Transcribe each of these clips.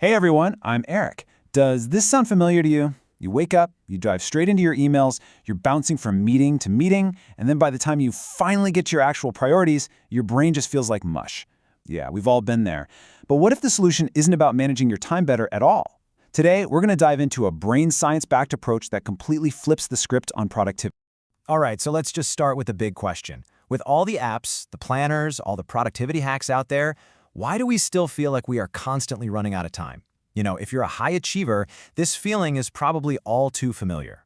Hey everyone, I'm Eric. Does this sound familiar to you? You wake up, you dive straight into your emails, you're bouncing from meeting to meeting, and then by the time you finally get to your actual priorities, your brain just feels like mush. Yeah, we've all been there. But what if the solution isn't about managing your time better at all? Today, we're going to dive into a brain science-backed approach that completely flips the script on productivity. All right, so let's just start with the big question. With all the apps, the planners, all the productivity hacks out there, why do we still feel like we are constantly running out of time? You know, if you're a high achiever, this feeling is probably all too familiar.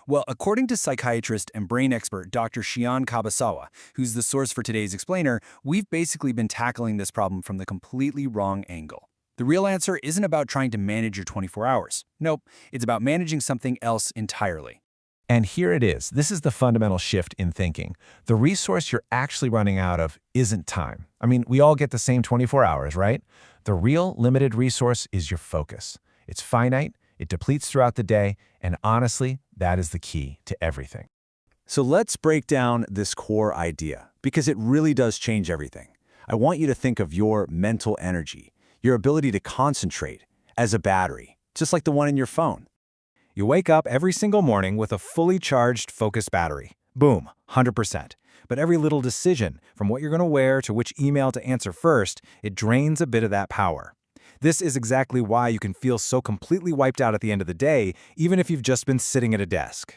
Well, according to psychiatrist and brain expert Dr. Shion Kabasawa, who's the source for today's explainer, we've basically been tackling this problem from the completely wrong angle. The real answer isn't about trying to manage your 24 hours. Nope, it's about managing something else entirely. And here it is. This is the fundamental shift in thinking. The resource you're actually running out of isn't time. I mean, we all get the same 24 hours, right? The real limited resource is your focus. It's finite, it depletes throughout the day, and honestly, that is the key to everything. So let's break down this core idea, because it really does change everything. I want you to think of your mental energy, your ability to concentrate, as a battery, just like the one in your phone. You wake up every single morning with a fully charged, focused battery. Boom, 100%. But every little decision, from what you're going to wear to which email to answer first, it drains a bit of that power. This is exactly why you can feel so completely wiped out at the end of the day, even if you've just been sitting at a desk.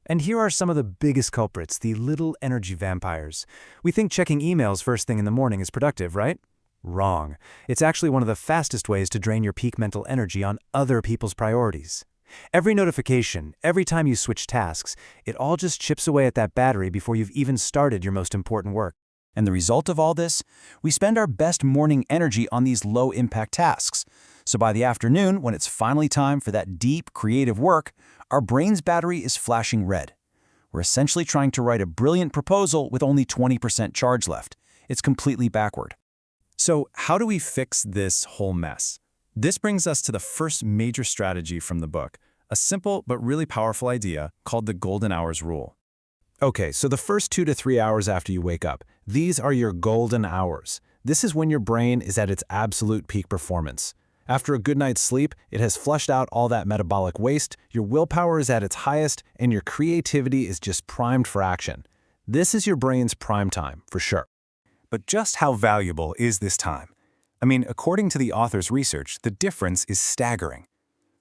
And here are some of the biggest culprits, the little energy vampires. We think checking emails first thing in the morning is productive, right? Wrong. It's actually one of the fastest ways to drain your peak mental energy on other people's priorities. Every notification, every time you switch tasks, it all just chips away at that battery before you've even started your most important work. And the result of all this? We spend our best morning energy on these low-impact tasks. So by the afternoon, when it's finally time for that deep, creative work, our brain's battery is flashing red. We're essentially trying to write a brilliant proposal with only 20% charge left. It's completely backward. So how do we fix this whole mess? This brings us to the first major strategy from the book, a simple but really powerful idea called the golden hours rule. Okay, so the first 2 to 3 hours after you wake up, these are your golden hours. This is when your brain is at its absolute peak performance. After a good night's sleep, it has flushed out all that metabolic waste, your willpower is at its highest, and your creativity is just primed for action. This is your brain's prime time, for sure. But just how valuable is this time? I mean, according to the author's research, the difference is staggering.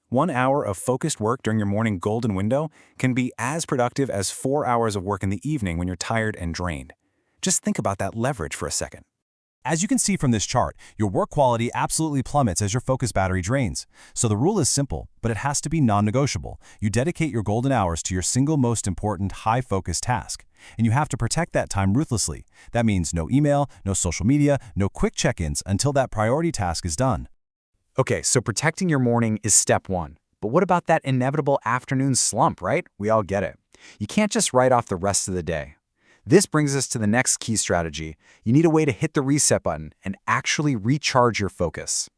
1 hour of focused work during your morning golden window can be as productive as 4 hours of work in the evening when you're tired and drained. Just think about that leverage for a second. As you can see from this chart, your work quality absolutely plummets as your focus battery drains. So the rule is simple, but it has to be non-negotiable. You dedicate your golden hours to your single most important high-focus task. And you have to protect that time ruthlessly. That means no email, no social media, no quick check-ins until that priority task is done. Okay, so protecting your morning is step one. But what about that inevitable afternoon slump, right? We all get it. You can't just write off the rest of the day. This brings us to the next key strategy. You need a way to hit the reset button and actually recharge your focus.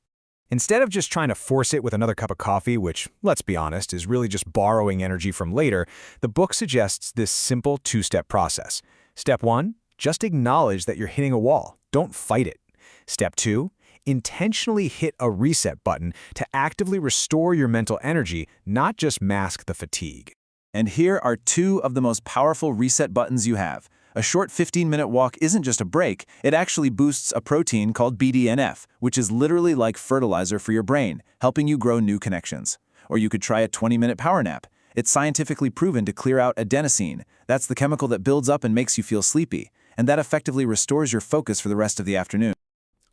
Instead of just trying to force it with another cup of coffee, which, let's be honest, is really just borrowing energy from later, the book suggests this simple two-step process. Step 1, just acknowledge that you're hitting a wall. Don't fight it. Step 2, intentionally hit a reset button to actively restore your mental energy, not just mask the fatigue. And here are 2 of the most powerful reset buttons you have. A short 15-minute walk isn't just a break, it actually boosts a protein called BDNF, which is literally like fertilizer for your brain, helping you grow new connections. Or you could try a 20-minute power nap. It's scientifically proven to clear out adenosine. That's the chemical that builds up and makes you feel sleepy, and that effectively restores your focus for the rest of the afternoon.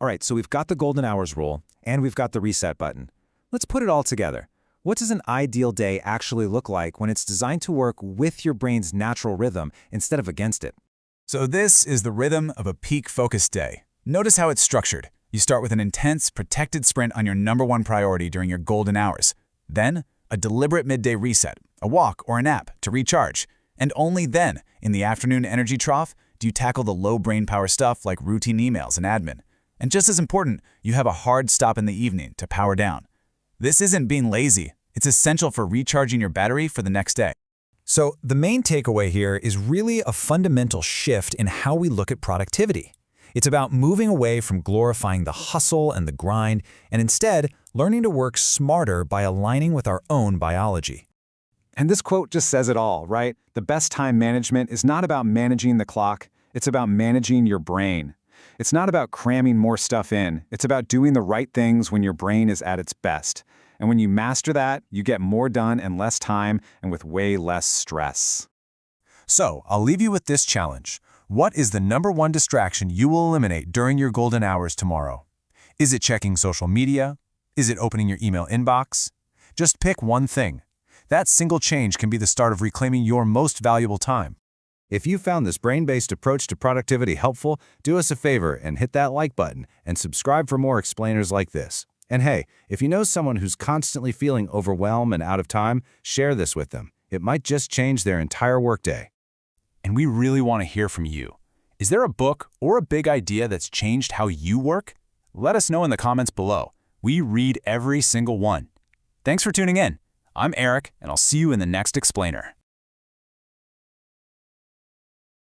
All right, so we've got the golden hours rule, and we've got the reset button. Let's put it all together. What does an ideal day actually look like when it's designed to work with your brain's natural rhythm instead of against it? So this is the rhythm of a peak focused day. Notice how it's structured. You start with an intense, protected sprint on your #1 priority during your golden hours. Then, a deliberate midday reset, a walk or a nap to recharge. And only then, in the afternoon energy trough, do you tackle the low brain power stuff like routine emails and admin. And just as important, you have a hard stop in the evening to power down. This isn't being lazy. It's essential for recharging your battery for the next day. So the main takeaway here is really a fundamental shift in how we look at productivity. It's about moving away from glorifying the hustle and the grind and instead learning to work smarter by aligning with our own biology. And this quote just says it all, right? The best time management is not about managing the clock, it's about managing your brain. It's not about cramming more stuff in, it's about doing the right things when your brain is at its best. And when you master that, you get more done in less time and with way less stress. So, I'll leave you with this challenge. What is the #1 distraction you will eliminate during your golden hours tomorrow? Is it checking social media? Is it opening your email inbox? Just pick one thing. That single change can be the start of reclaiming your most valuable time. If you found this brain-based approach to productivity helpful, do us a favor and hit that like button and subscribe for more explainers like this. And hey, if you know someone who's constantly feeling overwhelmed and out of time, share this with them. It might just change their entire workday. And we really want to hear from you. Is there a book or a big idea that's changed how you work? Let us know in the comments below. We read every single one. Thanks for tuning in. I'm Eric, and I'll see you in the next explainer.